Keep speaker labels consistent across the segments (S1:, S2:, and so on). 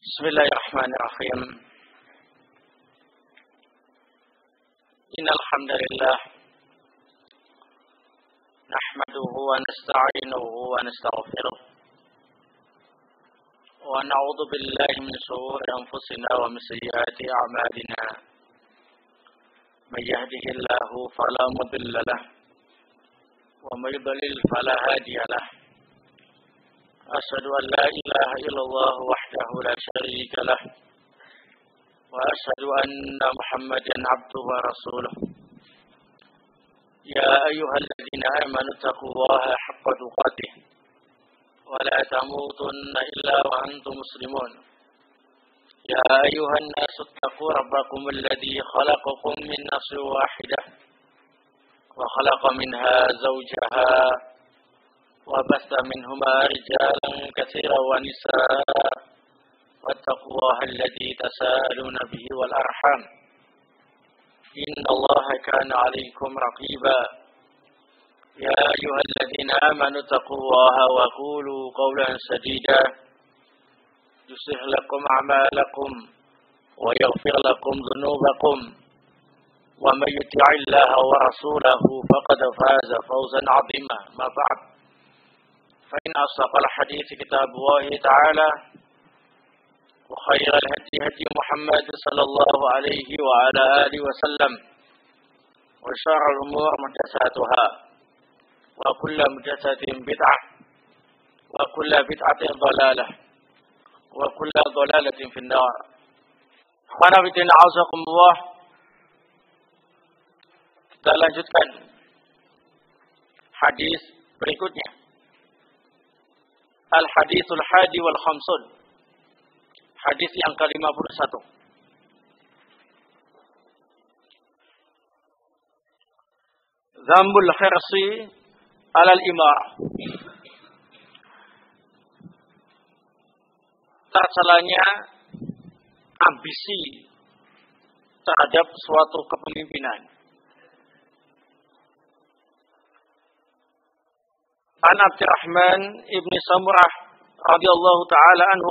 S1: Bismillahirrahmanirrahim. Innal hamdalillah nahmaduhu wa nasta'inuhu wa nastaghfiruh wa na'udzu billahi min shururi anfusina wa min sayyiati a'malina. May yahdihillahu fala mudilla lahu wa may yudlil fala hadiya lahu. أشهد أن لا إله إلا الله وحده لا شريك له وأشهد أن محمدا عبده ورسوله يا أيها الذين آمنوا اتقوا الله حق تقاته ولا تموتن إلا وأنتم مسلمون يا أيها الناس اتقوا ربكم الذي خلقكم من نفس واحدة وخلق منها زوجها وبث منهما رجالا كثيرا ونساء واتقوا الله الذي تساءلون به والأرحام إن الله كان عليكم رقيبا يا أيها الذين آمنوا اتقوا الله وقولوا قولا سديدا يصلح لكم أعمالكم ويغفر لكم ذنوبكم ومن يطع الله ورسوله فقد فاز فوزا عظيما ما بعد فإن أصدق الحديث كتاب الله تعالى وخير الهدي هدي محمد صلى الله عليه وعلى آله وسلم وشر الأمور محدثاتها وكل محدثة بدعة وكل بدعة ضلالة وكل ضلالة في النار. Ikhwana fillah a'azakumullah. Kita lanjutkan hadis berikutnya. Al-Hadithul Hadi wal Khamsun. Hadis yang ke-51. Dzambul khirsi alal imarah. Tercelanya ambisi terhadap suatu kepemimpinan. An Abdurrahman ibn Samurah radhiyallahu ta'ala anhu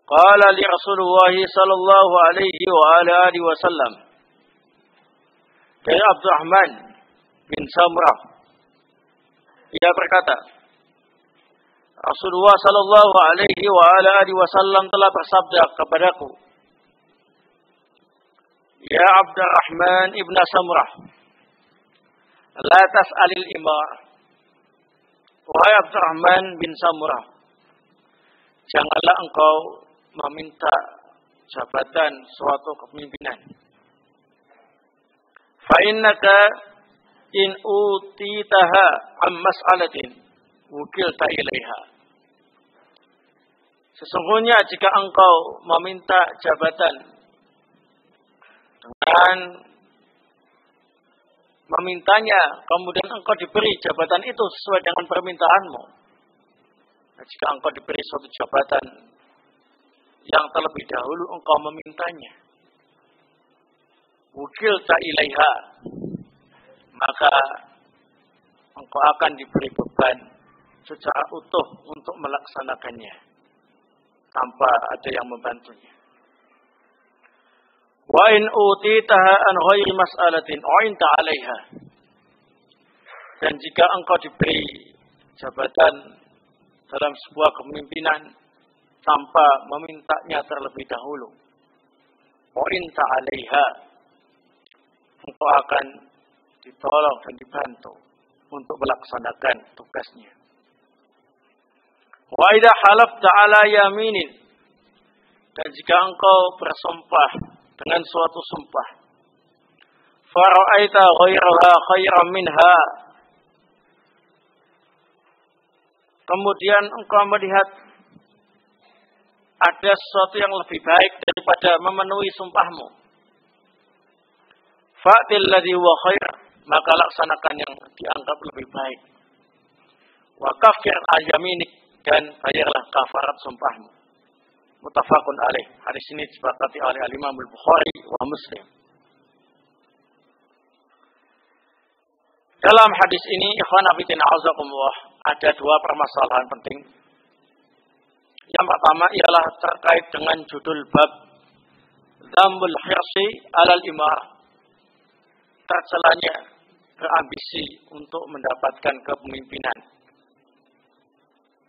S1: qala li Rasulullah sallallahu alaihi wa ala alihi wasallam. Dari Abdurrahman bin Samurah, dia berkata, Rasulullah sallallahu alaihi wa ala alihi wasallam telah bersabda kepadaku, Ya Abdurrahman ibn Samurah, la tas'alil imarah. Wahai Abdurrahman bin Samurah, janganlah engkau meminta jabatan suatu kepemimpinan. Fa innaka in utitaha am mas'alatin wukilta ilaiha. Sesungguhnya jika engkau meminta jabatan dengan memintanya, kemudian engkau diberi jabatan itu sesuai dengan permintaanmu. Nah, jika engkau diberi suatu jabatan yang terlebih dahulu engkau memintanya, wukilta ilaiha, maka engkau akan diberi beban secara utuh untuk melaksanakannya tanpa ada yang membantunya. Wa in utitaha an ghairi mas'alatin u'inta 'alaiha. Dan jika engkau diberi jabatan dalam sebuah kepemimpinan tanpa memintanya terlebih dahulu, u'inta 'alaiha, engkau akan ditolong dan dibantu untuk melaksanakan tugasnya. Wa idza halafta 'ala yaminin, dan jika engkau bersumpah dengan suatu sumpah, fara'aita ghairaha khairan minha, kemudian engkau melihat ada sesuatu yang lebih baik daripada memenuhi sumpahmu, fa'til ladzi huwa khair, maka laksanakan yang dianggap lebih baik. Wa kaffir al-yaminik, dan bayarlah kafarat sumpahmu. Muttafaqun alaih. Hadis ini disepakati oleh Imam Al-Bukhari wa Muslim. Dalam hadis ini, ikhwan fillah a'azakumullah, ada dua permasalahan penting Yang pertama ialah terkait dengan judul bab Dzambul hirsi 'alal imarah. Tercelanya berambisi untuk mendapatkan kepemimpinan.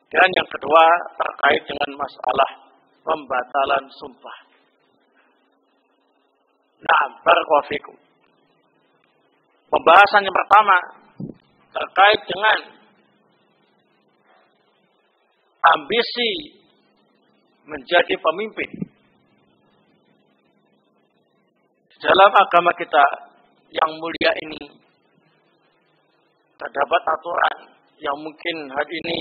S1: Dan yang kedua terkait dengan masalah pembatalan sumpah. Nah, barakallahu fikum. Pembahasan yang pertama terkait dengan ambisi menjadi pemimpin. Dalam agama kita yang mulia ini terdapat aturan yang mungkin hari ini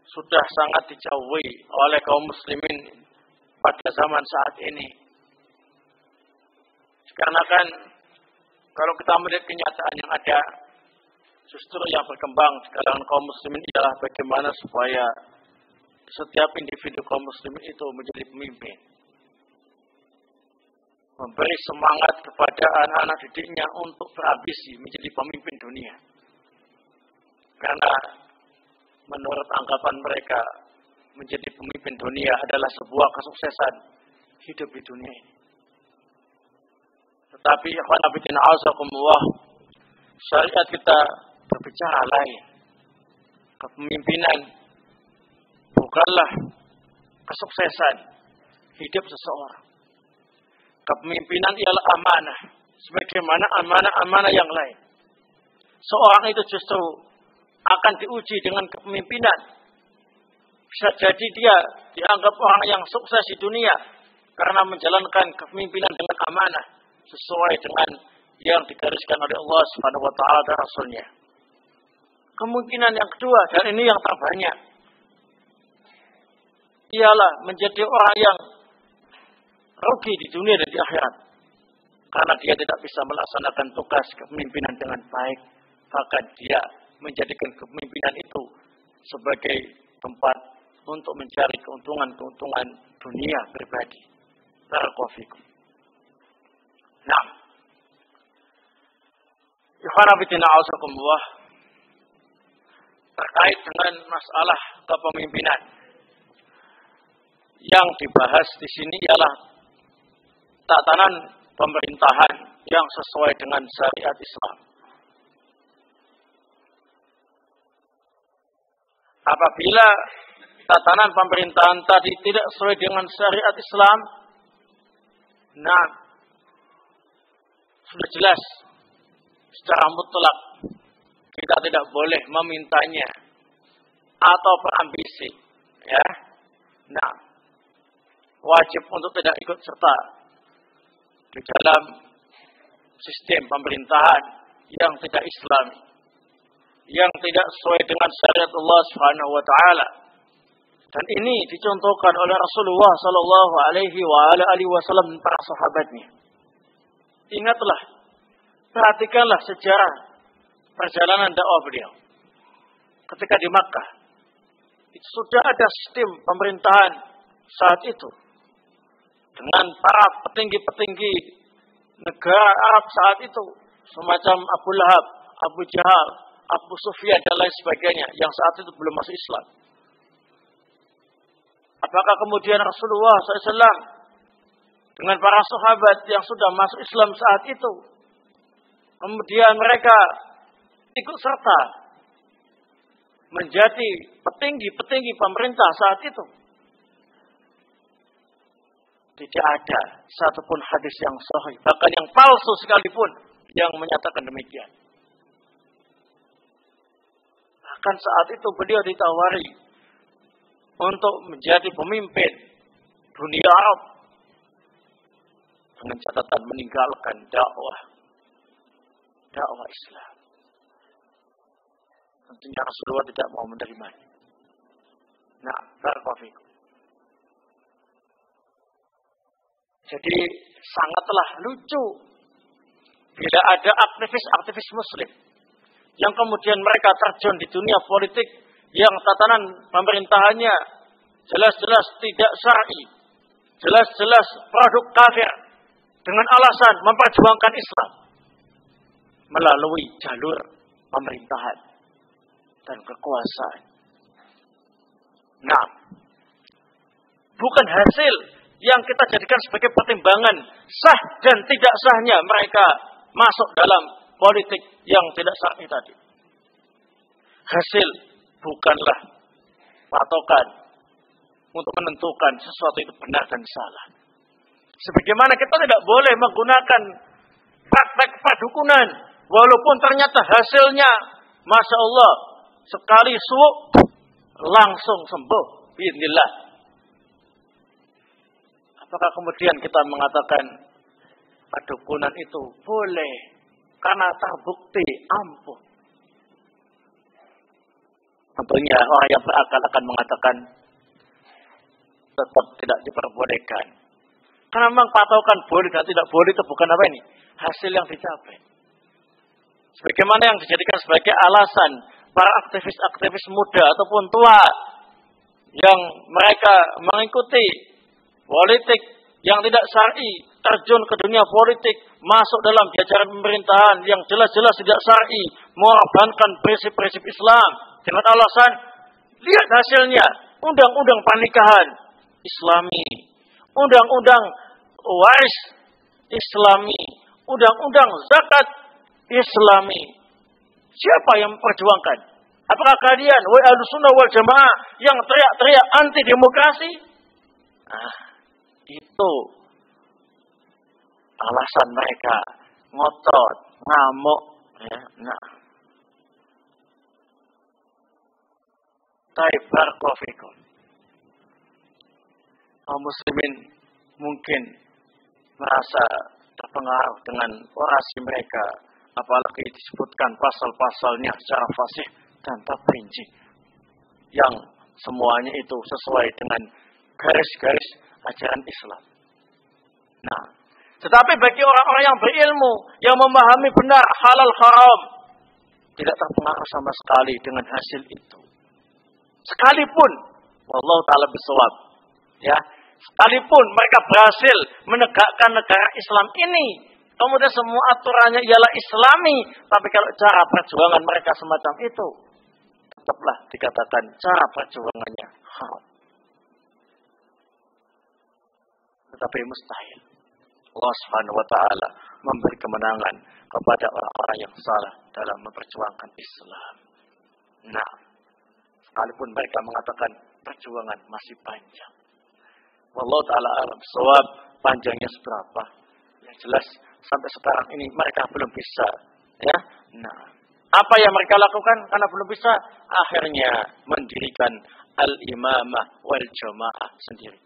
S1: sudah sangat dijauhi oleh kaum muslimin pada zaman saat ini. Karena kan kalau kita melihat kenyataan yang ada, justru yang berkembang di kalangan kaum muslimin ialah bagaimana supaya setiap individu kaum muslimin itu menjadi pemimpin. Memberi semangat kepada anak-anak didiknya untuk berambisi menjadi pemimpin dunia. Karena menurut anggapan mereka, menjadi pemimpin dunia adalah sebuah kesuksesan hidup di dunia ini. Tetapi ikhwan fillah azakumullah, syariat kita berbicara lain. Kepemimpinan bukanlah kesuksesan hidup seseorang. Kepemimpinan ialah amanah, sebagaimana amanah-amanah yang lain. Seorang itu justru akan diuji dengan kepemimpinan. Bisa jadi dia dianggap orang yang sukses di dunia karena menjalankan kepemimpinan dengan amanah sesuai dengan yang digariskan oleh Allah Subhanahu wa taala dan Rasul-Nya. Kemungkinan yang kedua, dan ini yang terbanyak, ialah menjadi orang yang rugi di dunia dan di akhirat. Karena dia tidak bisa melaksanakan tugas kepemimpinan dengan baik. Bahkan dia menjadikan kepemimpinan itu sebagai tempat untuk mencari keuntungan-keuntungan dunia pribadi. Barakallahu fikum. Nah, ikhwan fillah, terkait dengan masalah kepemimpinan yang dibahas di sini ialah tatanan pemerintahan yang sesuai dengan syariat Islam. Apabila tatanan pemerintahan tadi tidak sesuai dengan syariat Islam, nah, sudah jelas secara mutlak kita tidak boleh memintanya atau berambisi, ya. Nah, wajib untuk tidak ikut serta di dalam sistem pemerintahan yang tidak Islami, yang tidak sesuai dengan syariat Allah Subhanahu wa taala. Dan ini dicontohkan oleh Rasulullah sallallahu alaihi wasallam dan para sahabatnya. Ingatlah, perhatikanlah sejarah perjalanan dakwah beliau. Ketika di Makkah, itu sudah ada sistem pemerintahan saat itu. Dengan para petinggi-petinggi negara Arab saat itu. Semacam Abu Lahab, Abu Jahal, Abu Sufyan dan lain sebagainya. Yang saat itu belum masuk Islam. Apakah kemudian Rasulullah SAW dengan para sahabat yang sudah masuk Islam saat itu, kemudian mereka ikut serta menjadi petinggi-petinggi pemerintah saat itu? Tidak ada satupun hadis yang sahih, bahkan yang palsu sekalipun, yang menyatakan demikian. Bahkan saat itu beliau ditawari untuk menjadi pemimpin dunia Arab dengan catatan meninggalkan dakwah Islam. Tentunya Rasulullah tidak mau menerimanya. Nah, barakallahu fikum. Jadi sangatlah lucu bila ada aktivis-aktivis muslim yang kemudian mereka terjun di dunia politik yang tatanan pemerintahannya jelas-jelas tidak syar'i, jelas-jelas produk kafir, dengan alasan memperjuangkan Islam melalui jalur pemerintahan dan kekuasaan. Nah, bukan hasil yang kita jadikan sebagai pertimbangan sah dan tidak sahnya mereka masuk dalam politik yang tidak syar'i tadi. Hasil bukanlah patokan untuk menentukan sesuatu itu benar dan salah. Sebagaimana kita tidak boleh menggunakan praktek padukunan, walaupun ternyata hasilnya, Masya Allah, sekali suuk langsung sembuh, biidznillah. Apakah kemudian kita mengatakan padukunan itu boleh karena terbukti ampuh? Tentunya orang yang berakal akan mengatakan tetap tidak diperbolehkan. Karena memang patokan boleh dan tidak boleh itu bukan apa ini? Hasil yang dicapai. Sebagaimana yang dijadikan sebagai alasan para aktivis-aktivis muda ataupun tua yang mereka mengikuti politik yang tidak syar'i, terjun ke dunia politik, masuk dalam jajaran pemerintahan yang jelas-jelas tidak syar'i, mengorbankan prinsip-prinsip Islam dengan alasan lihat hasilnya, undang-undang pernikahan Islami, undang-undang waris Islami, undang-undang zakat Islami. Siapa yang memperjuangkan? Apakah kalian, wahai Ahlussunnah wal Jamaah, yang teriak-teriak anti demokrasi? Itu alasan mereka ngotot, ngamuk, ya. Barakallahu kaum muslimin mungkin merasa terpengaruh dengan orasi mereka, apalagi disebutkan pasal-pasalnya secara fasih dan terperinci, yang semuanya itu sesuai dengan garis-garis ajaran Islam. Tetapi bagi orang-orang yang berilmu, yang memahami benar halal haram, tidak terpengaruh sama sekali dengan hasil itu. Sekalipun, wallahu ta'ala bisawab, ya, sekalipun mereka berhasil menegakkan negara Islam ini, kemudian semua aturannya ialah Islami, tapi kalau cara perjuangan mereka semacam itu, tetaplah dikatakan cara perjuangannya haram. Tetapi mustahil Allah Subhanahu wa ta'ala memberi kemenangan kepada orang-orang yang salah dalam memperjuangkan Islam. Sekalipun mereka mengatakan perjuangan masih panjang. Wallahu ta'ala alam shawab, panjangnya seberapa? Yang jelas sampai sekarang ini mereka belum bisa, ya. Apa yang mereka lakukan karena belum bisa? Akhirnya mendirikan al-imamah wal jamaah sendiri.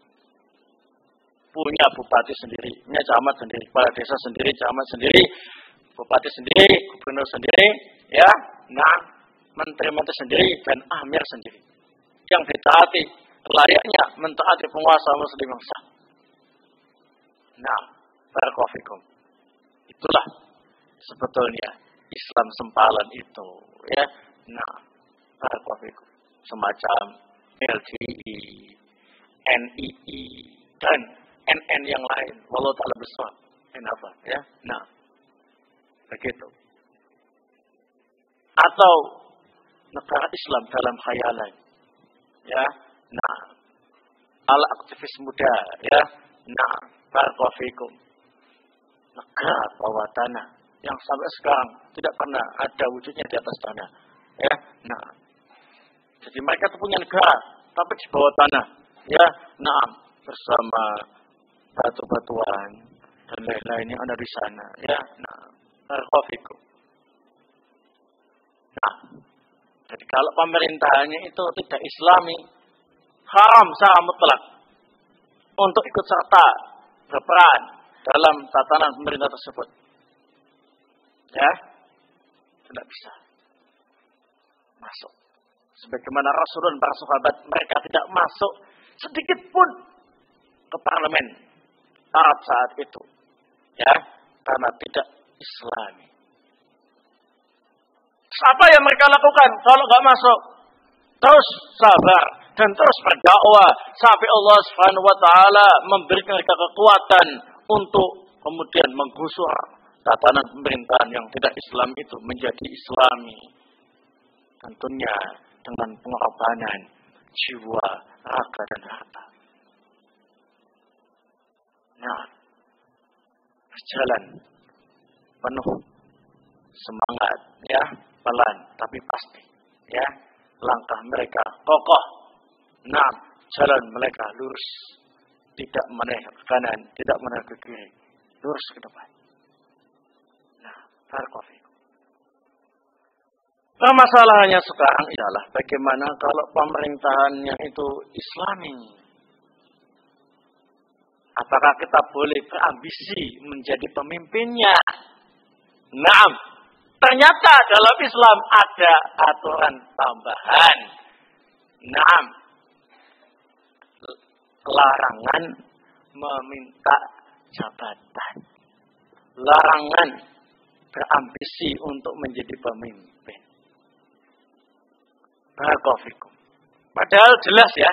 S1: Punya bupati sendiri, punya camat sendiri, kepala desa sendiri, camat sendiri, bupati sendiri, gubernur sendiri, ya. Menteri-menteri sendiri dan amir sendiri. Yang ditaati layaknya mentaati penguasa muslim yang sah. Barakallahu fikum. Itulah sebetulnya Islam sempalan itu, ya. Barakallahu fikum. Semacam LDI, NII dan NN yang lain. Wallahu ta'ala besar. Kenapa? Ya. Begitu. Atau negara Islam dalam khayalan. Ya. Ala aktivis muda, ya. Barakallahu fikum. Negara bawah tanah yang sampai sekarang tidak pernah ada wujudnya di atas tanah, ya. Jadi mereka itu punya negara tapi di bawah tanah, ya. Bersama batu-batuan dan lain-lain yang ada di sana, ya. Barakallahu fikum. Jadi kalau pemerintahannya itu tidak Islami, haram secara mutlak untuk ikut serta berperan dalam tatanan pemerintah tersebut. Ya, tidak bisa masuk. Sebagaimana Rasulullah dan para sahabat, mereka tidak masuk sedikit pun ke parlemen Arab saat itu, ya, karena tidak Islami. Apa yang mereka lakukan kalau nggak masuk? Terus sabar dan terus berdakwah sampai Allah Subhanahu wa taala memberikan mereka kekuatan untuk kemudian menggusur tatanan pemerintahan yang tidak Islam itu menjadi Islami. Tentunya dengan pengorbanan jiwa, raga dan harta. Nah, berjalan penuh semangat, ya, pelan tapi pasti, ya, langkah mereka kokoh. Nah, jalan mereka lurus, tidak menoleh ke kanan, tidak menoleh ke kiri, lurus ke depan. Nah, barakallahu. Nah, masalahnya sekarang ialah bagaimana kalau pemerintahannya itu Islami. Apakah kita boleh berambisi menjadi pemimpinnya? Nah, ternyata dalam Islam ada aturan tambahan. Nah, larangan meminta jabatan. Larangan berambisi untuk menjadi pemimpin. Barakallahu. Padahal jelas ya,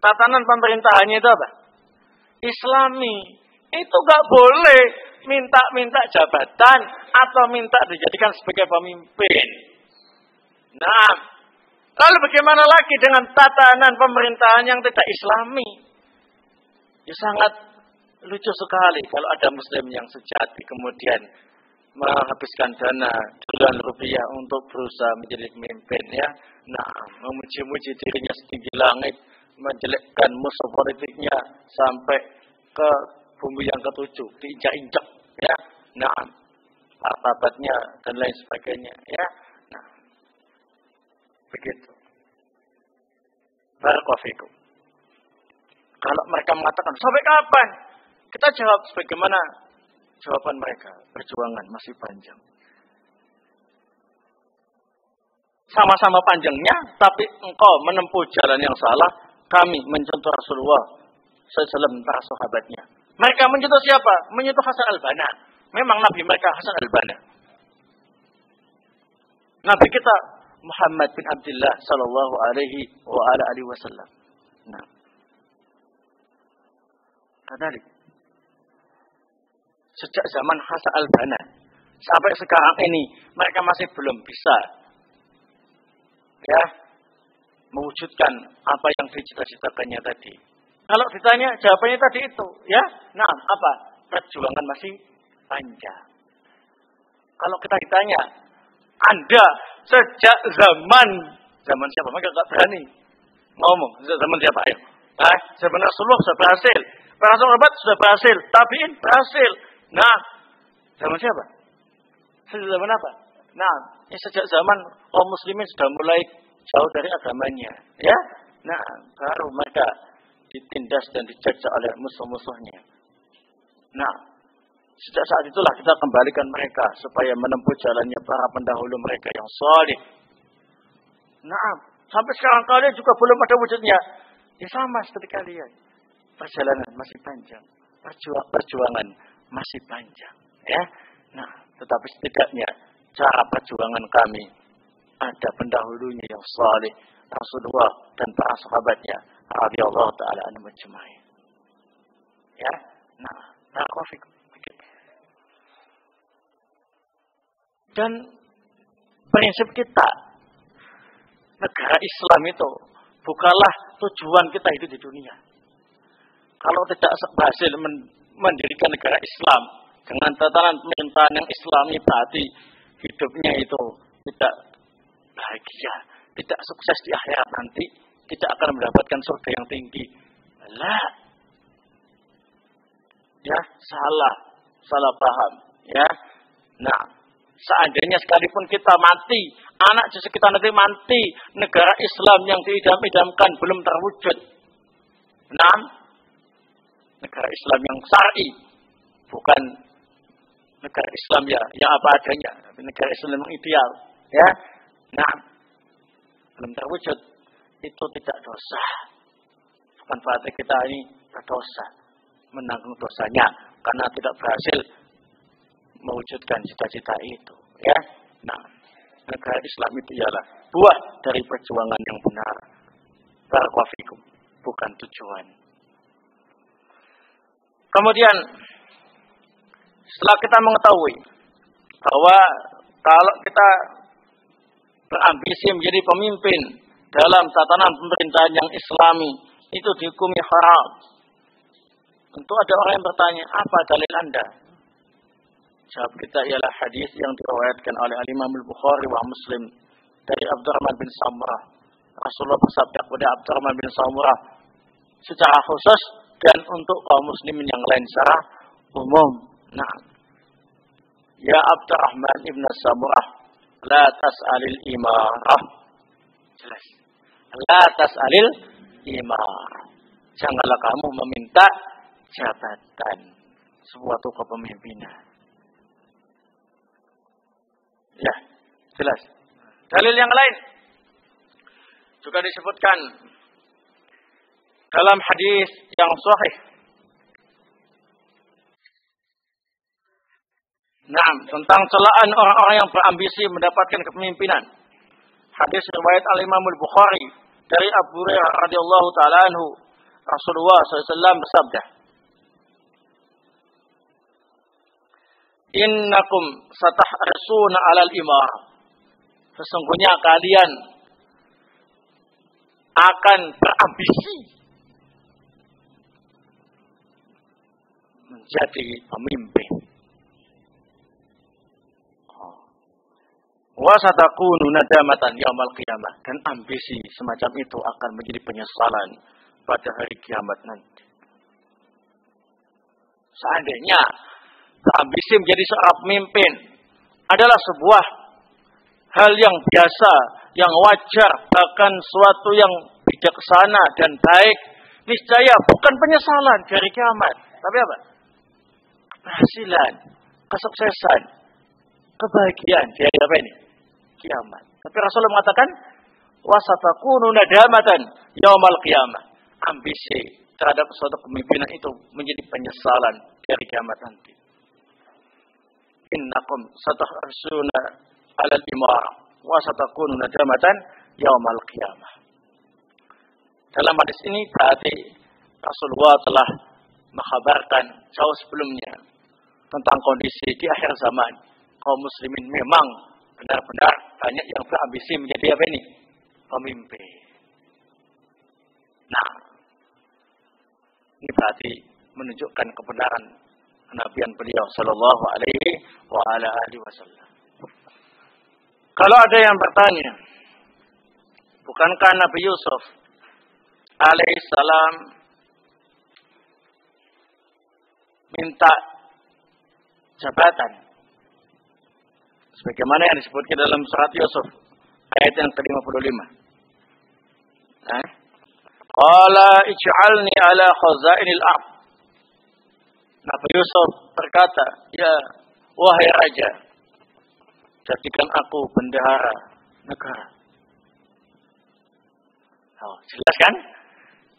S1: tatanan pemerintahannya itu apa? Islami. Itu gak boleh minta jabatan atau minta dijadikan sebagai pemimpin. Nah, lalu bagaimana lagi dengan tatanan pemerintahan yang tidak Islami? Ya sangat lucu sekali kalau ada Muslim yang sejati kemudian menghabiskan dana jutaan rupiah untuk berusaha menjadi pemimpin, ya. Nah, memuji-muji dirinya setinggi langit, menjelekkan musuh politiknya sampai ke bumbu yang ketujuh, diinjak-injak, ya. Nah, martabatnya dan lain sebagainya, ya. Nah, begitu. Barakallahu fikum. Kalau mereka mengatakan sampai kapan? Kita jawab sebagaimana jawaban mereka, perjuangan masih panjang. Sama-sama panjangnya, tapi engkau menempuh jalan yang salah, kami mencontoh Rasulullah SAW para sahabatnya. Mereka mencontoh siapa? Mencontoh Hasan al-Banna. Memang Nabi mereka Hasan al-Banna. Nabi kita Muhammad bin Abdullah sallallahu alaihi wa ala alihi wasallam. Nah. Kadalik. Sejak zaman Hasan al-Banna sampai sekarang ini mereka masih belum bisa, ya, mewujudkan apa yang dicita-citakannya tadi. Kalau ditanya jawabannya tadi itu, ya, nah apa? Perjuangan masih panjang. Kalau kita ditanya, Anda sejak zaman siapa? Mereka nggak berani ngomong. Sejak zaman siapa? Ayo. Nah, zaman Rasulullah sudah berhasil, para sahabat sudah berhasil, tabi'in berhasil. Nah, zaman siapa? Sejak zaman apa? Nah, sejak zaman kaum muslimin sudah mulai jauh dari agamanya, ya. Nah, baru mereka ditindas dan dijajah oleh musuh-musuhnya. Nah, sejak saat itulah kita kembalikan mereka supaya menempuh jalannya para pendahulu mereka yang saleh. Nah, sampai sekarang kalian juga belum ada wujudnya. Ya sama seperti kalian. Perjalanan masih panjang, perjuangan masih panjang, ya. Nah, tetapi setidaknya cara perjuangan kami ada pendahulunya yang saleh, Rasulullah dan para sahabatnya radhiyallahu taala anhum ajma'in. Ya. Nah, barakallahu. Dan prinsip kita negara Islam itu bukanlah tujuan kita hidup di dunia. Kalau tidak berhasil mendirikan negara Islam dengan tatanan pemerintahan yang Islami, berarti hidupnya itu tidak bahagia, tidak sukses di akhirat nanti, tidak akan mendapatkan surga yang tinggi. Lah, ya, salah paham, ya. Nah, seandainya sekalipun kita mati, anak cucu kita nanti mati, negara Islam yang diidam-idamkan belum terwujud. Nah, negara Islam yang syar'i, bukan negara Islam ya yang apa adanya, tapi negara Islam yang ideal, ya. Nah, belum terwujud, itu tidak dosa. Bukan berarti kita ini berdosa, menanggung dosanya karena tidak berhasil mewujudkan cita-cita itu, ya. Nah, negara Islam itu ialah buah dari perjuangan yang benar. Barakallahu fikum, bukan tujuan. Kemudian setelah kita mengetahui bahwa kalau kita berambisi menjadi pemimpin dalam tatanan pemerintahan yang Islami itu dihukumi haram. Tentu ada orang yang bertanya, apa dalil Anda? Jawab kita ialah hadis yang diriwayatkan oleh Imam Al-Bukhari wa Muslim dari Abdurrahman bin Samurah. Rasulullah bersabda kepada Abdurrahman bin Samurah secara khusus dan untuk kaum muslimin yang lain secara umum. Nah, ya Abdurrahman ibn Samurah, la tas'alil imarah. Jelas. La tas'alil imarah. Janganlah kamu meminta jabatan, suatu kepemimpinan. Ya, jelas. Dalil yang lain juga disebutkan dalam hadis yang sahih. Naam, tentang celaan orang-orang yang berambisi mendapatkan kepemimpinan. Hadis riwayat Al-Imam Al-Bukhari dari Abu Hurairah radhiyallahu taala anhu, Rasulullah SAW bersabda, "Innakum satahrisuna 'alal imarah." Sesungguhnya kalian akan berambisi menjadi pemimpin. Wa satakunu nadamatan yaumil qiyamah, dan ambisi semacam itu akan menjadi penyesalan pada hari kiamat nanti. Seandainya ambisi menjadi seorang pemimpin adalah sebuah hal yang biasa, yang wajar, bahkan suatu yang bijaksana dan baik, niscaya bukan penyesalan dari kiamat, tapi apa? Keberhasilan, kesuksesan, kebahagiaan dari apa ini? Kiamat. Tapi Rasulullah mengatakan, wasatakunu nadamatan yaumal qiyamah. Ambisi terhadap suatu kepemimpinan itu menjadi penyesalan dari kiamat nanti. Innakum satahrisuna 'alal imarah wa satakunu nadamatan yaumal qiyamah. Dalam hadis ini berarti Rasulullah telah mengkhabarkan jauh sebelumnya tentang kondisi di akhir zaman. Kaum muslimin memang benar-benar banyak yang berambisi menjadi apa ini? Pemimpin. Nah, ini berarti menunjukkan kebenaran kenabian beliau sallallahu alaihi wa ala alihi wasallam. Kalau ada yang bertanya, bukankah Nabi Yusuf alaihissalam minta jabatan sebagaimana yang disebutkan dalam surat Yusuf ayat yang ke-55. Qala ij'alni ala khazainil ardh. Nabi Yusuf berkata, ya wahai raja, jadikan aku bendahara negara. Oh, jelas kan?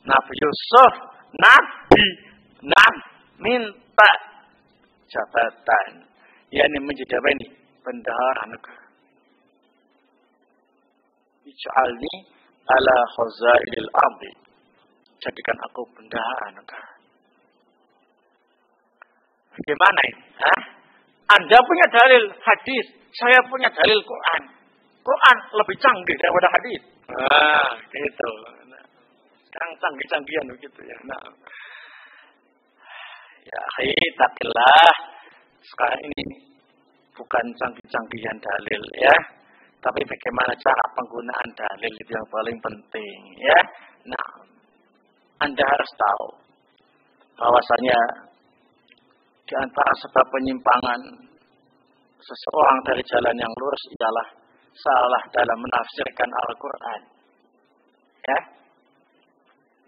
S1: Nabi Yusuf, Nabi minta jabatan, yakni menjadi apa ini? Bendahara negara. Ij'alni ala khazainil ardh. Jadikan aku bendahara negara. Bagaimana ini? Anda punya dalil hadis, saya punya dalil Quran. Quran lebih canggih daripada hadis. Gitu. Sekarang canggih-canggihan begitu ya. Nah. Ya, takillah. Sekarang ini bukan canggih-canggihan dalil ya, tapi bagaimana cara penggunaan dalil itu yang paling penting ya. Nah, Anda harus tahu bahwasanya di antara sebab penyimpangan seseorang dari jalan yang lurus ialah salah dalam menafsirkan Al-Quran. Ya,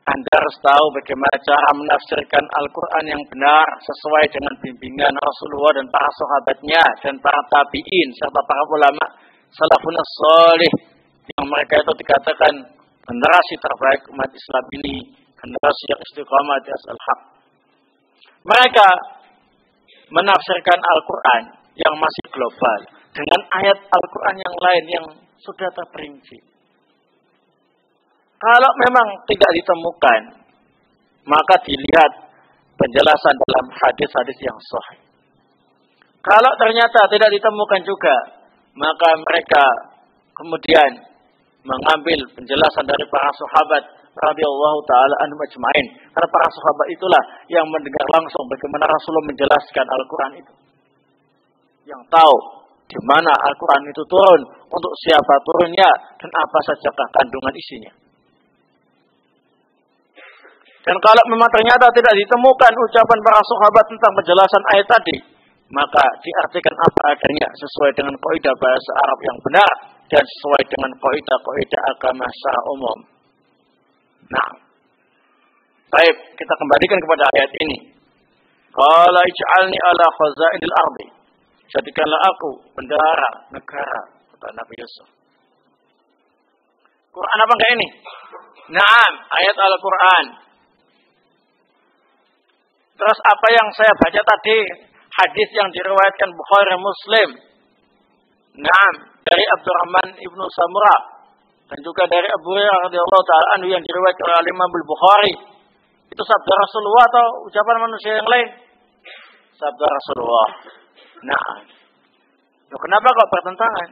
S1: Anda harus tahu bagaimana cara menafsirkan Al-Quran yang benar sesuai dengan bimbingan Rasulullah dan para sahabatnya dan para tabi'in serta para ulama salafun salih yang mereka itu dikatakan generasi terbaik umat Islam ini, generasi yang istiqamah di atas al-haq. Mereka menafsirkan Al-Quran yang masih global dengan ayat Al-Quran yang lain yang sudah terperinci. Kalau memang tidak ditemukan, maka dilihat penjelasan dalam hadis-hadis yang sahih. Kalau ternyata tidak ditemukan juga, maka mereka kemudian mengambil penjelasan dari para sahabat radhiyallahu taala anhum ajmain. Karena para sahabat itulah yang mendengar langsung bagaimana Rasulullah menjelaskan Al-Qur'an itu. Yang tahu di mana Al-Qur'an itu turun, untuk siapa turunnya, dan apa sajakah kandungan isinya. Dan kalau memang ternyata tidak ditemukan ucapan para sahabat tentang penjelasan ayat tadi, maka diartikan apa adanya sesuai dengan kaidah bahasa Arab yang benar dan sesuai dengan kaidah agama secara umum. Nah, baik, kita kembalikan kepada ayat ini. Qala ij'alni ala khazainil ardi. Jadikanlah aku bendahara negara, kata Nabi Yusuf. Quran apa enggak ini? Naam, ayat Al-Quran. Terus apa yang saya baca tadi, hadis yang diriwayatkan Bukhari dan Muslim. Naam, dari Abdurrahman ibnu Samurah dan juga dari Abu Hurairah radhiyallahu taala anhu yang diriwayatkan oleh Imam Bukhari. Itu sabda Rasulullah atau ucapan manusia yang lain? Sabda Rasulullah. Nah, kenapa kok bertentangan?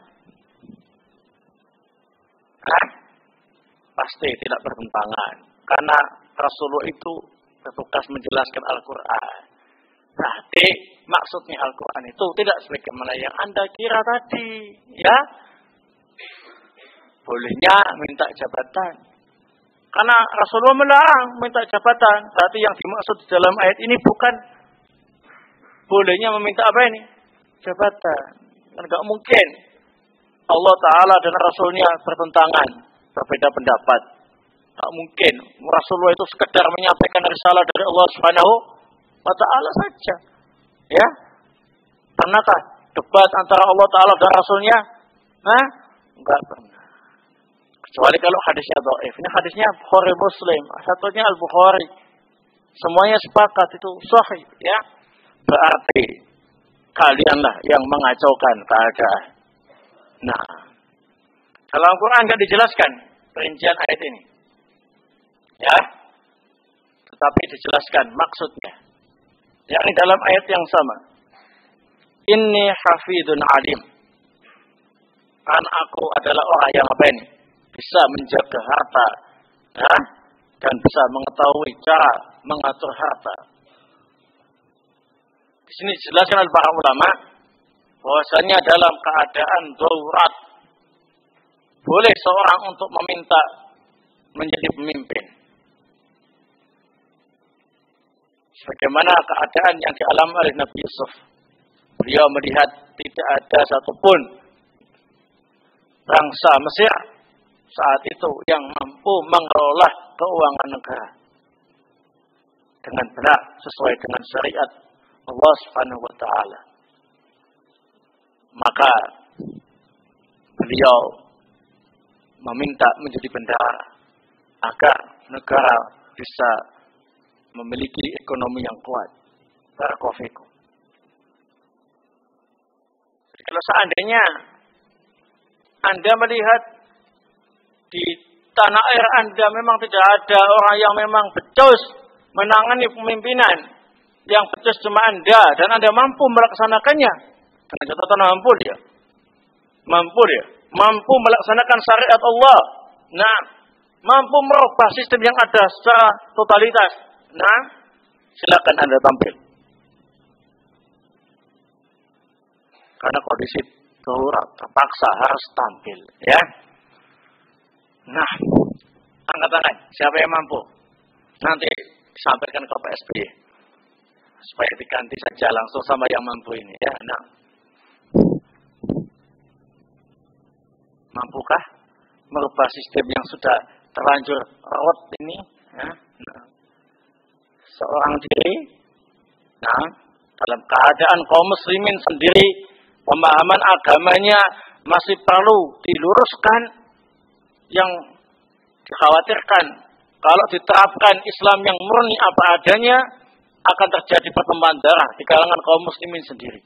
S1: Pasti tidak bertentangan, karena Rasulullah itu bertugas menjelaskan Al-Quran. Berarti maksudnya Al-Quran itu tidak sebagaimana yang Anda kira tadi, ya? Bolehnya minta jabatan, karena Rasulullah melarang minta jabatan. Berarti yang dimaksud di dalam ayat ini bukan bolehnya meminta apa ini? Jabatan. Kan enggak mungkin Allah Ta'ala dan Rasulnya bertentangan, berbeda pendapat. Tak mungkin. Rasulullah itu sekedar menyampaikan risalah dari Allah Subhanahu wa Ta'ala saja. Ya? Pernahkah debat antara Allah Ta'ala dan Rasulnya? Enggak pernah. Kecuali kalau hadisnya dhaif. Ini hadisnya Bukhari Muslim. Satunya Al-Bukhari. Semuanya sepakat itu sahih. Ya? Berarti kalianlah yang mengacaukan keadaan. Nah, dalam Al-Quran enggak dijelaskan perincian ayat ini. Ya, tetapi dijelaskan maksudnya. Yakni dalam ayat yang sama. Inni hafidun alim. Kan aku adalah orang yang apa ini? Bisa menjaga harta. Ya, dan bisa mengetahui cara mengatur harta. Di sini dijelaskan oleh para ulama bahwasanya dalam keadaan darurat boleh seorang untuk meminta menjadi pemimpin. Sebagaimana keadaan yang dialami oleh Nabi Yusuf. Beliau melihat tidak ada satupun bangsa Mesir saat itu yang mampu mengelola keuangan negara dengan benar sesuai dengan syariat Allah Subhanahu wa Ta'ala. Maka beliau meminta menjadi bendahara agar negara bisa memiliki ekonomi yang kuat. Barakallahu fikum. Kalau seandainya Anda melihat di tanah air Anda memang tidak ada orang yang memang becus menangani pemimpinan, yang becus cuma Anda dan Anda mampu melaksanakannya dengan catatan mampu dia, mampu melaksanakan syariat Allah. Nah, mampu merubah sistem yang ada secara totalitas. Nah, silakan Anda tampil. Karena kondisi darurat terpaksa harus tampil, ya. Nah, angkat tangan. Siapa yang mampu? Nanti sampaikan ke Pak SBY supaya diganti saja langsung sama yang mampu ini, ya. Nah, mampukah merubah sistem yang sudah terlanjur rawat ini? Ya. Nah, seorang diri, nah, dalam keadaan kaum muslimin sendiri, pemahaman agamanya masih perlu diluruskan, yang dikhawatirkan kalau diterapkan Islam yang murni apa adanya akan terjadi pertumpahan darah di kalangan kaum muslimin sendiri.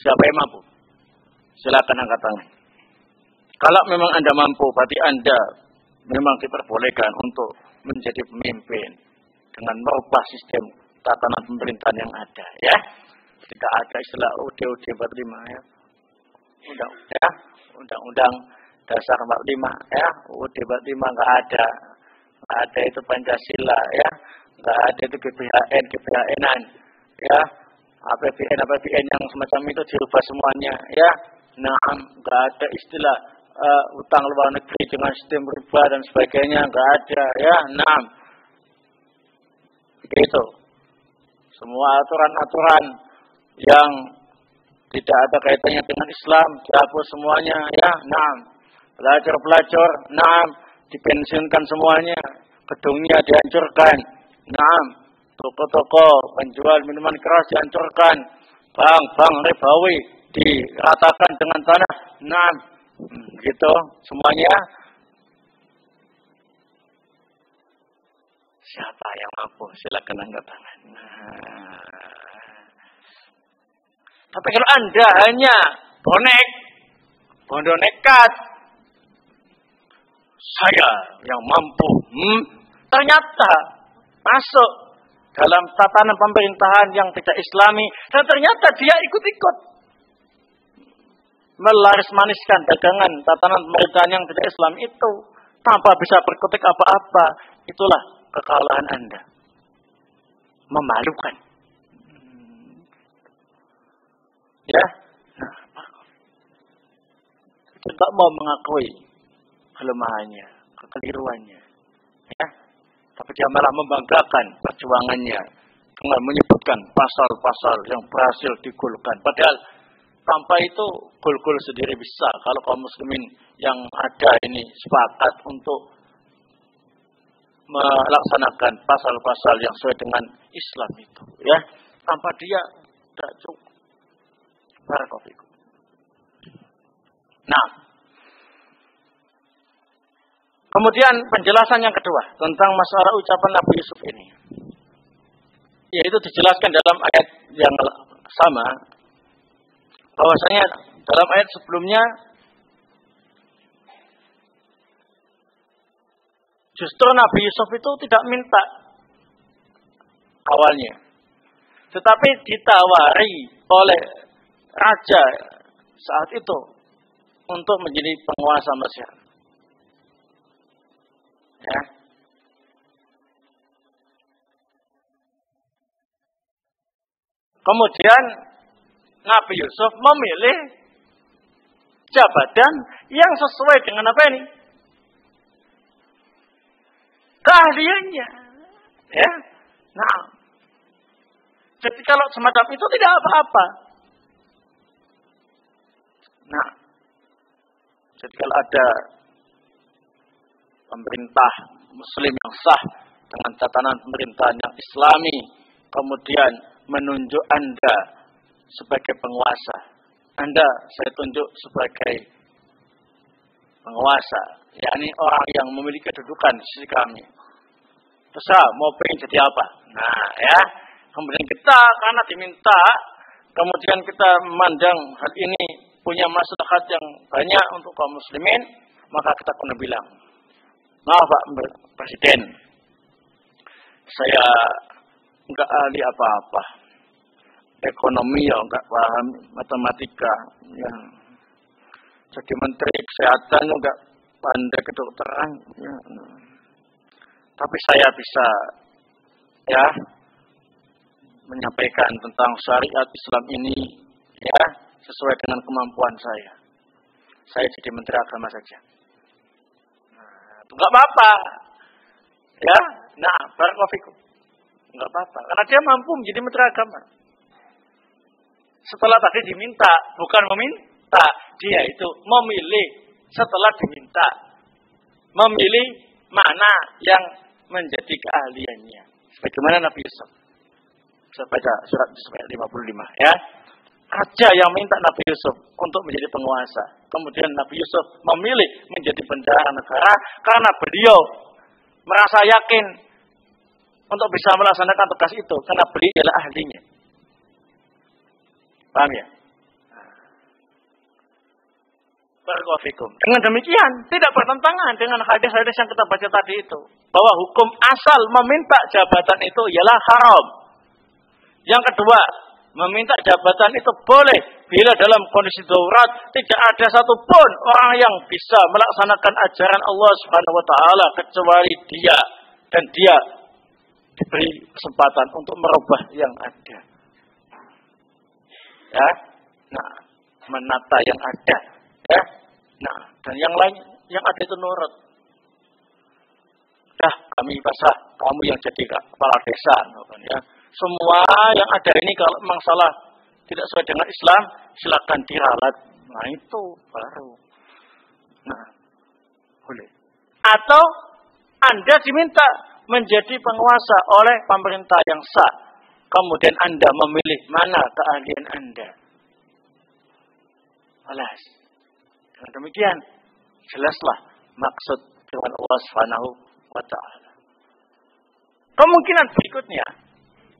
S1: Siapa yang mampu? Silakan angkat tangan. Kalau memang Anda mampu, berarti Anda memang diperbolehkan untuk menjadi pemimpin dengan merubah sistem tatanan pemerintahan yang ada, ya. Tidak ada istilah UD 45, ya. Undang-undang dasar 45 ya, UUD 45 nggak ada itu Pancasila ya, nggak ada itu GBHN-an ya, APBN yang semacam itu dirubah semuanya ya. Nah, nggak ada istilah utang luar negeri dengan sistem riba dan sebagainya, nggak ada ya. Nah, begitu. Semua aturan-aturan yang tidak ada kaitannya dengan Islam dihapus semuanya ya. Nah, pelajar-pelajar, nah, dipensiunkan semuanya, gedungnya dihancurkan. Nah, toko-toko penjual minuman keras dihancurkan, bank-bank ribawi diratakan dengan tanah. Nah, gitu semuanya. Siapa yang mampu? Silakan angkat tangan. Tapi kalau Anda hanya bondo nekat, saya yang mampu, ternyata masuk dalam tatanan pemerintahan yang tidak Islami, dan ternyata dia ikut-ikut melaris-maniskan dagangan tatanan pemerintahan yang tidak Islam itu tanpa bisa berkutik apa-apa. Itulah kekalahan Anda. Memalukan. Ya, nah, tidak mau mengakui kelemahannya, kekeliruannya. Ya, tapi dia malah membanggakan perjuangannya dengan menyebutkan pasal-pasal yang berhasil digolkan. Padahal tanpa itu gol-gol sendiri bisa. Kalau kaum muslimin yang ada ini sepakat untuk melaksanakan pasal-pasal yang sesuai dengan Islam itu, ya, tanpa dia tidak cukup. Barakallahu. Nah, kemudian penjelasan yang kedua tentang masalah ucapan Nabi Yusuf ini, yaitu dijelaskan dalam ayat yang sama, bahwasanya dalam ayat sebelumnya justru Nabi Yusuf itu tidak minta awalnya, tetapi ditawari oleh raja saat itu untuk menjadi penguasa Mesir. Ya. Kemudian Nabi Yusuf memilih jabatan yang sesuai dengan apa ini? Keahliannya. Ya. Nah, jadi kalau semacam itu tidak apa-apa. Nah, jadi kalau ada pemerintah Muslim yang sah dengan tatanan pemerintahan yang Islami, kemudian menunjuk Anda sebagai penguasa, Anda saya tunjuk sebagai penguasa, yakni orang yang memiliki kedudukan di sisi kami. Terserah mau pengen jadi apa. Nah, ya, kemudian kita karena diminta, kemudian kita memandang hal ini punya maslahat yang banyak untuk kaum muslimin, maka kita pernah bilang, maaf Pak Presiden, saya enggak ahli apa-apa, ekonomi ya enggak paham, matematika, ya. Jadi menteri kesehatan enggak pandai kedokteran, ya. Tapi saya bisa, ya, menyampaikan tentang syariat Islam ini, ya, sesuai dengan kemampuan saya. Saya jadi menteri agama saja. Nah, itu enggak apa-apa. Ya, nah, barakallahu fikum. Enggak apa-apa, karena dia mampu menjadi menteri agama. Setelah tadi diminta, bukan meminta, dia itu memilih setelah diminta. Memilih mana yang menjadi keahliannya. Sebagaimana Nabi Yusuf. Saya baca surat 55 ya. Raja yang minta Nabi Yusuf untuk menjadi penguasa. Kemudian Nabi Yusuf memilih menjadi bendahara negara karena beliau merasa yakin untuk bisa melaksanakan tugas itu karena beliau adalah ahlinya. Paham ya? Barakallahu fikum. Dengan demikian tidak bertentangan dengan hadis-hadis yang kita baca tadi itu, bahwa hukum asal meminta jabatan itu ialah haram. Yang kedua, meminta jabatan itu boleh bila dalam kondisi darurat tidak ada satupun orang yang bisa melaksanakan ajaran Allah Subhanahu wa taala kecuali dia, dan dia diberi kesempatan untuk merubah yang ada. Ya. Nah, menata yang ada, ya. Nah, dan yang lain yang ada itu nurut. Dah, kami basah, kamu yang jadi kepala desa, ya. Semua yang ada ini kalau memang salah tidak sesuai dengan Islam, silakan diralat. Nah, itu baru. Nah, boleh. Atau Anda diminta menjadi penguasa oleh pemerintah yang sah. Kemudian Anda memilih mana keahlian Anda. Alas. Dengan demikian, jelaslah maksud dengan Allah Subhanahu wa taala. Kemungkinan berikutnya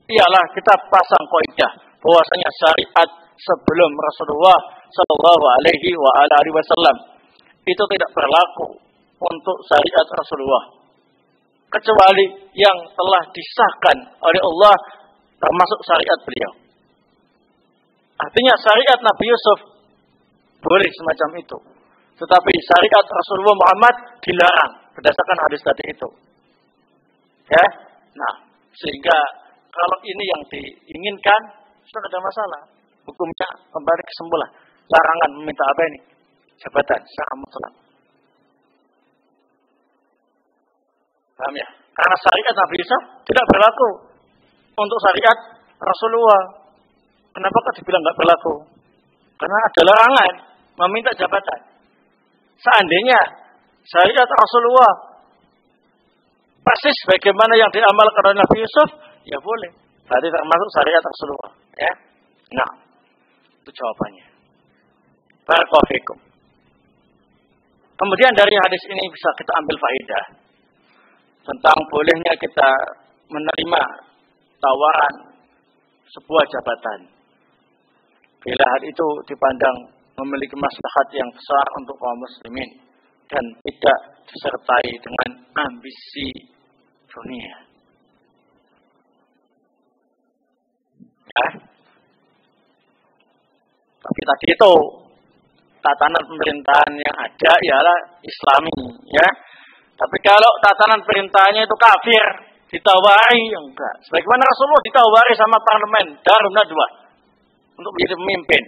S1: ialah kita pasang kaidah bahwasanya syariat sebelum Rasulullah sallallahu alaihi wasallam itu tidak berlaku untuk syariat Rasulullah kecuali yang telah disahkan oleh Allah termasuk syariat beliau. Artinya syariat Nabi Yusuf boleh semacam itu. Tetapi syariat Rasulullah Muhammad dilarang berdasarkan hadis tadi itu. Ya. Nah, sehingga kalau ini yang diinginkan, sudah ada masalah. Hukumnya kembali ke semula. Larangan meminta apa ini? Jabatan secara mutlak. Paham ya? Karena syariat Nabi Yusuf tidak berlaku untuk syariat Rasulullah. Kenapa kok dibilang nggak berlaku? Karena ada larangan meminta jabatan. Seandainya syariat Rasulullah persis bagaimana yang diamalkan oleh Nabi Yusuf, ya boleh. Berarti termasuk syariat Rasulullah. Ya. Nah, itu jawabannya. Barakallahu fikum. Kemudian dari hadis ini bisa kita ambil faedah tentang bolehnya kita menerima tawaran sebuah jabatan bila hal itu dipandang memiliki maslahat yang besar untuk kaum muslimin dan tidak disertai dengan ambisi dunia. Ya. Tapi tadi itu tatanan pemerintahan yang ada ialah Islami, ya. Tapi kalau tatanan pemerintahannya itu kafir, ditawari enggak. Sebagaimana Rasulullah ditawari sama parlemen Darun Nadwah untuk menjadi pemimpin.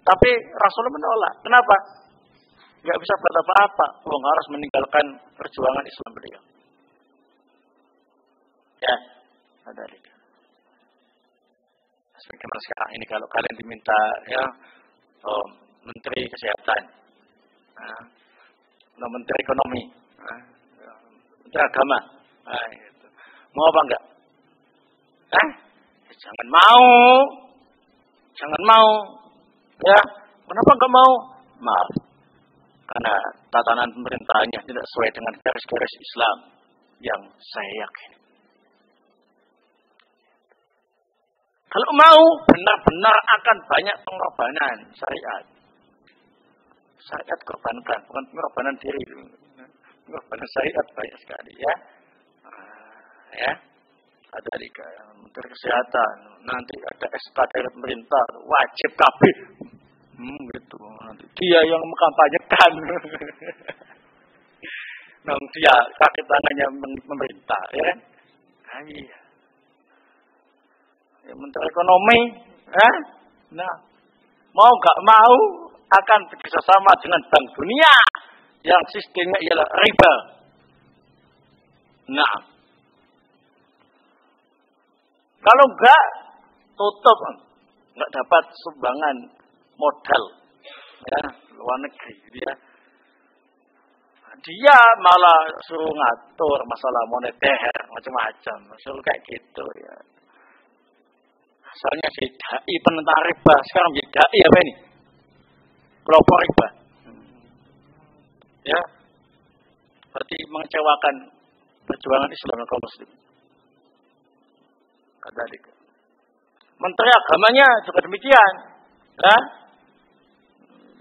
S1: Tapi Rasulullah menolak. Kenapa? Enggak bisa buat apa-apa. Harus meninggalkan perjuangan Islam beliau. Ya, ada lagi. Sebagaimana sekarang ini kalau kalian diminta ya Menteri Kesehatan, Menteri Ekonomi, Menteri Agama, gitu. Mau apa enggak? Jangan mau, ya. Kenapa enggak mau? Maaf, karena tatanan pemerintahannya tidak sesuai dengan garis-garis Islam yang saya yakin. Kalau mau, benar-benar akan banyak pengorbanan syariat. Syariat korbankan, bukan pengorbanan diri. Pengorbanan syariat banyak sekali, ya. Ya. Ada liga Menteri Kesehatan, nanti ada SK dari pemerintah, wajib kabeh. Gitu. Nanti dia yang mengkampanyekan. Nah, dia kaki tangannya pemerintah, ya. Iya. Ya, Menteri Ekonomi, nah, mau gak mau akan bekerjasama dengan Bank Dunia yang sistemnya ialah riba. Nah, kalau enggak tutup, enggak dapat sumbangan modal, ya, luar negeri, dia malah suruh ngatur masalah moneter macam-macam, suruh kayak gitu, ya. Asalnya si dai penentang riba, sekarang jadi dai apa ini? Pelopor riba. Ya. Berarti mengecewakan perjuangan Islam kaum muslim. Kadzalika. Menteri agamanya juga demikian. Ya.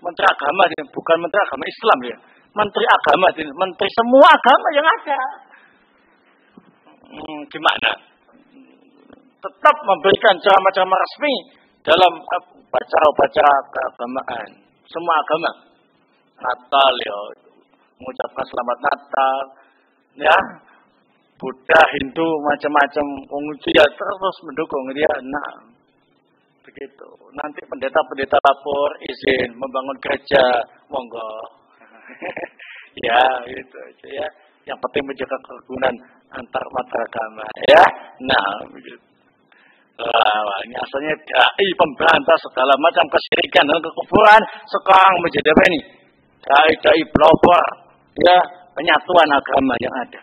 S1: Menteri agama bukan menteri agama Islam ya. Menteri agama, menteri semua agama yang ada. Gimana? Tetap memberikan ceramah-ceramah resmi dalam upacara keagamaan, semua agama, Natal ya, mengucapkan selamat Natal, ya, Buddha, Hindu, macam-macam, penguji ya terus mendukung dia. Nah, begitu. Nanti pendeta-pendeta lapor izin membangun gereja, monggo. Ya, itu aja ya. Yang penting menjaga kerukunan antar mata agama, ya. Nah, begitu. Ini asalnya dai pemberantas segala macam kesyirikan dan kekufuran sekarang menjadi apa ini? Dai pelopor, ya, penyatuan agama yang ada.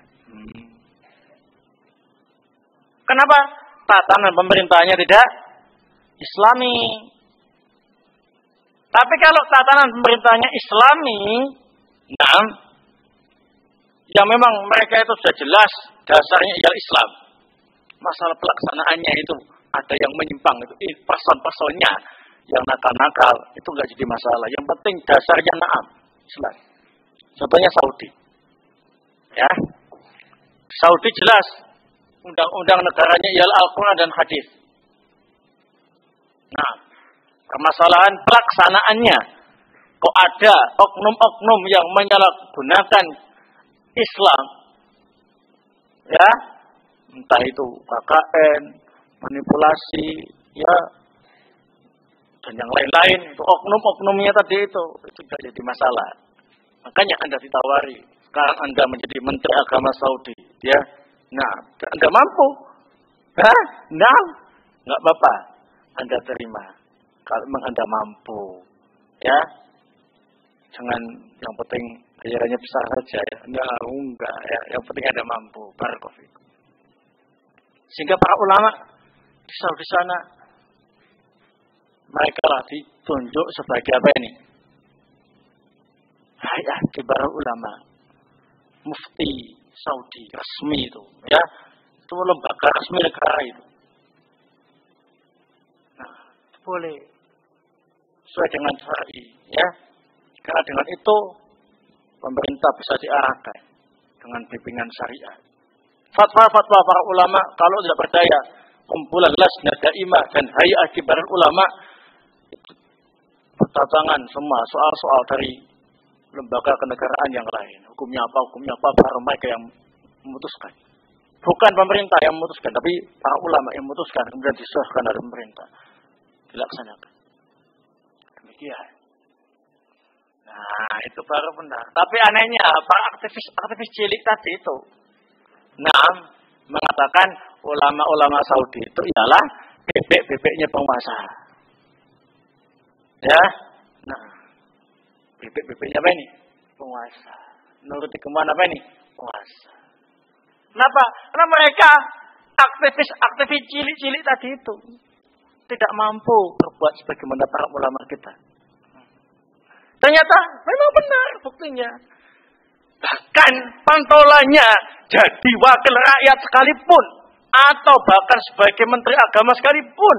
S1: Kenapa tatanan pemerintahnya tidak Islami? Tapi kalau tatanan pemerintahnya Islami, nah, yang memang mereka itu sudah jelas dasarnya ialah Islam. Masalah pelaksanaannya itu ada yang menyimpang, itu pasal-pasalnya yang nakal-nakal itu nggak jadi masalah. Yang penting dasarnya naam Islam. Contohnya Saudi, ya, Saudi jelas undang-undang negaranya ialah Al-Quran dan Hadis. Nah, permasalahan pelaksanaannya, kok ada oknum-oknum yang menyalahgunakan Islam, ya, entah itu KKN, manipulasi, ya, dan yang lain-lain, itu oknum-oknumnya tadi itu tidak jadi masalah. Makanya Anda ditawari, sekarang Anda menjadi Menteri Agama Saudi, ya. Nah, Anda mampu, hah? Nah, nggak apa-apa, Anda terima. Kalau memang Anda mampu, ya, jangan yang penting bayarannya besar saja, ya. Nah, enggak, ya, yang penting Anda mampu. Barakallahu. Sehingga para ulama di Saudi sana, mereka lah ditunjuk sebagai apa ini? Hayat kibar ulama, mufti Saudi resmi itu, ya, itu lembaga resmi negara itu. Nah, itu boleh sesuai dengan syar'i, ya, karena dengan itu pemerintah bisa diarahkan dengan bimbingan syariat. Fatwa-fatwa para ulama kalau tidak percaya, kumpulan Lajnah Daimah dan Hay'ah Kibar Ulama itu bertatangan semua soal-soal dari lembaga kenegaraan yang lain. Hukumnya apa, para mereka yang memutuskan. Bukan pemerintah yang memutuskan, tapi para ulama yang memutuskan, kemudian disahkan dari pemerintah. Dilaksanakan. Demikian. Nah, itu baru benar. Tapi anehnya, para aktivis cilik tadi itu, nah, mengatakan ulama-ulama Saudi itu ialah bebek-bebeknya penguasa. Ya, nah, bebek-bebeknya apa ini? Penguasa. Nuruti kemana apa ini? Penguasa. Kenapa? Karena mereka aktivis cilik-cilik tadi itu tidak mampu berbuat sebagaimana para ulama kita. Ternyata memang benar buktinya. Bahkan pantolanya jadi wakil rakyat sekalipun, atau bahkan sebagai menteri agama sekalipun,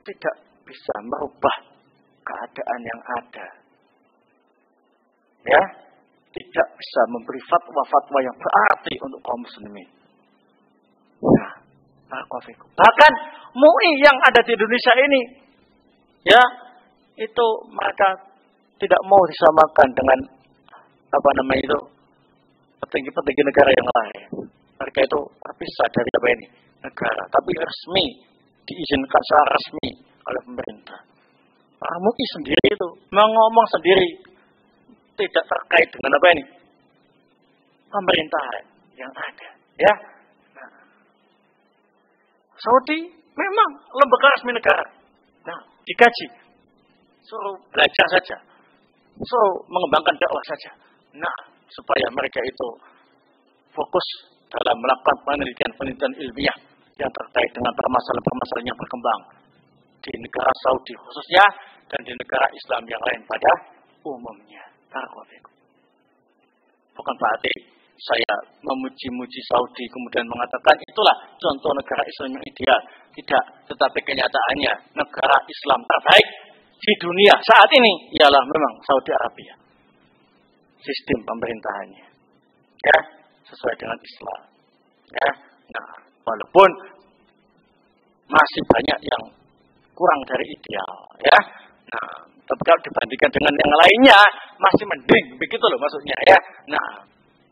S1: tidak bisa merubah keadaan yang ada. Ya, tidak bisa memberi fatwa-fatwa yang berarti untuk kaum muslimin. Nah, bahkan MUI yang ada di Indonesia ini, ya, itu mereka tidak mau disamakan dengan petinggi-petinggi negara yang lain. Mereka itu terpisah dari apa ini? Negara. Tapi resmi, diizinkan secara resmi oleh pemerintah. Para MUI sendiri itu ngomong sendiri, tidak terkait dengan apa ini? Pemerintahan yang ada. Ya. Nah, Saudi memang lembaga resmi negara. Nah, digaji. Suruh belajar saja. Suruh mengembangkan dakwah saja. Nah, supaya mereka itu fokus dalam melakukan penelitian ilmiah yang terkait dengan permasalahan-permasalahan yang berkembang di negara Saudi khususnya dan di negara Islam yang lain pada umumnya. Bukan berarti saya memuji-muji Saudi kemudian mengatakan itulah contoh negara Islam yang ideal. Tidak, tetapi kenyataannya negara Islam terbaik di dunia saat ini ialah memang Saudi Arabia. Sistem pemerintahannya, ya, sesuai dengan Islam, ya. Nah, walaupun masih banyak yang kurang dari ideal, ya. Nah, tapi kalau dibandingkan dengan yang lainnya masih mending, begitu loh maksudnya, ya. Nah,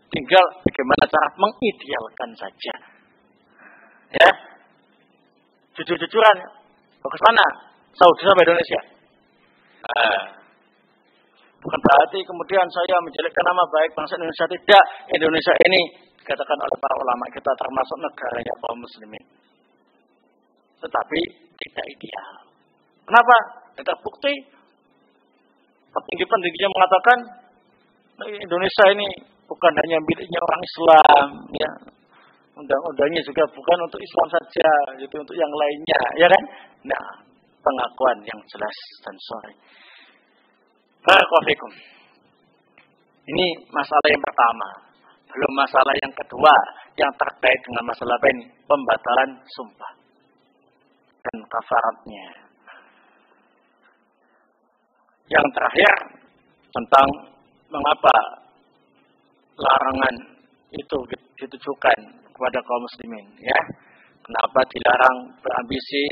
S1: tinggal bagaimana cara mengidealkan saja, ya. Jujur-jujuran, mau ke sana, Saudi sampai Indonesia. Nah, bukan berarti kemudian saya menjelekkan nama baik bangsa Indonesia, tidak. Indonesia ini dikatakan oleh para ulama kita termasuk negaranya kaum muslimin, tetapi tidak ideal. Kenapa? Tidak terbukti. Petinggi-petingginya mengatakan Indonesia ini bukan hanya miliknya orang Islam, ya. Undang-undangnya juga bukan untuk Islam saja, gitu, untuk yang lainnya, ya kan? Nah, pengakuan yang jelas dan sahih. Barakallahu. Ini masalah yang pertama. Belum masalah yang kedua yang terkait dengan masalah apa ini? Pembatalan sumpah dan kafaratnya. Yang terakhir tentang mengapa larangan itu ditujukan kepada kaum muslimin, ya. Kenapa dilarang berambisi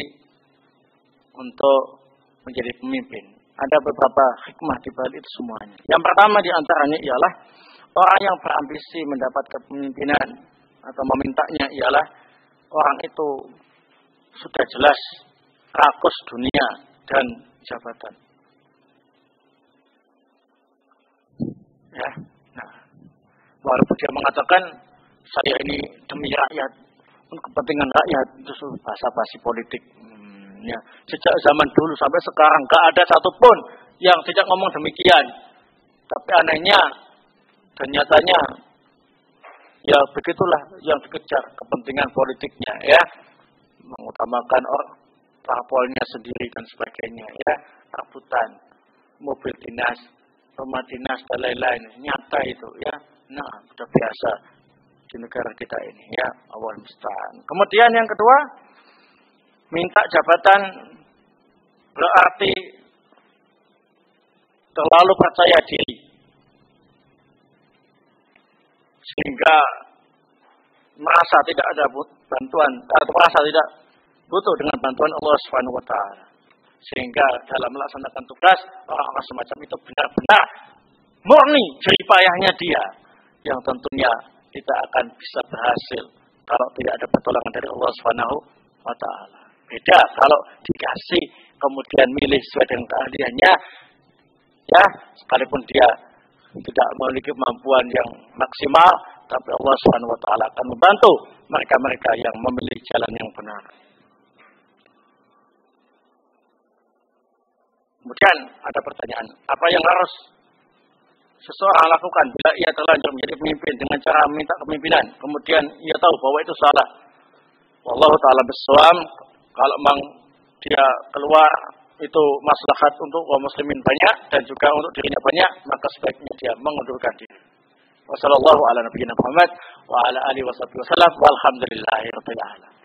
S1: untuk menjadi pemimpin? Ada beberapa hikmah di balik itu semuanya. Yang pertama di antaranya ialah orang yang berambisi mendapat kepemimpinan atau memintanya ialah orang itu sudah jelas rakus dunia dan jabatan. Ya, nah, walaupun dia mengatakan saya ini demi rakyat, untuk kepentingan rakyat, itu basa-basi politik. Ya, sejak zaman dulu sampai sekarang gak ada satupun yang tidak ngomong demikian. Tapi anehnya dan nyatanya ya begitulah yang dikejar, kepentingan politiknya, ya, mengutamakan parpolnya sendiri dan sebagainya, ya, rebutan mobil dinas, rumah dinas dan lain-lain. Nyata itu, ya. Nah, sudah biasa di negara kita ini, ya. Allahul musta'an. Kemudian yang kedua, minta jabatan berarti terlalu percaya diri, sehingga merasa tidak ada bantuan atau merasa tidak butuh dengan bantuan Allah Subhanahu wa taala. Sehingga dalam melaksanakan tugas orang-orang semacam itu benar-benar murni jerih payahnya dia, yang tentunya tidak akan bisa berhasil kalau tidak ada pertolongan dari Allah Subhanahu wa taala. Beda kalau dikasih kemudian milih sesuai dengan keahliannya, ya, sekalipun dia tidak memiliki kemampuan yang maksimal, tapi Allah Subhanahu wa taala akan membantu mereka-mereka yang memilih jalan yang benar. Kemudian ada pertanyaan, apa yang harus seseorang lakukan bila ia terlanjur menjadi pemimpin dengan cara meminta kepemimpinan, kemudian ia tahu bahwa itu salah? Wallahu taala bisawab. Kalau memang dia keluar itu maslahat untuk kaum muslimin banyak dan juga untuk dirinya banyak, maka sebaiknya dia mengundurkan diri. Wassallallahu ala nabiyina Muhammad wa ala alihi wasallam. Walhamdulillahirabbil alamin.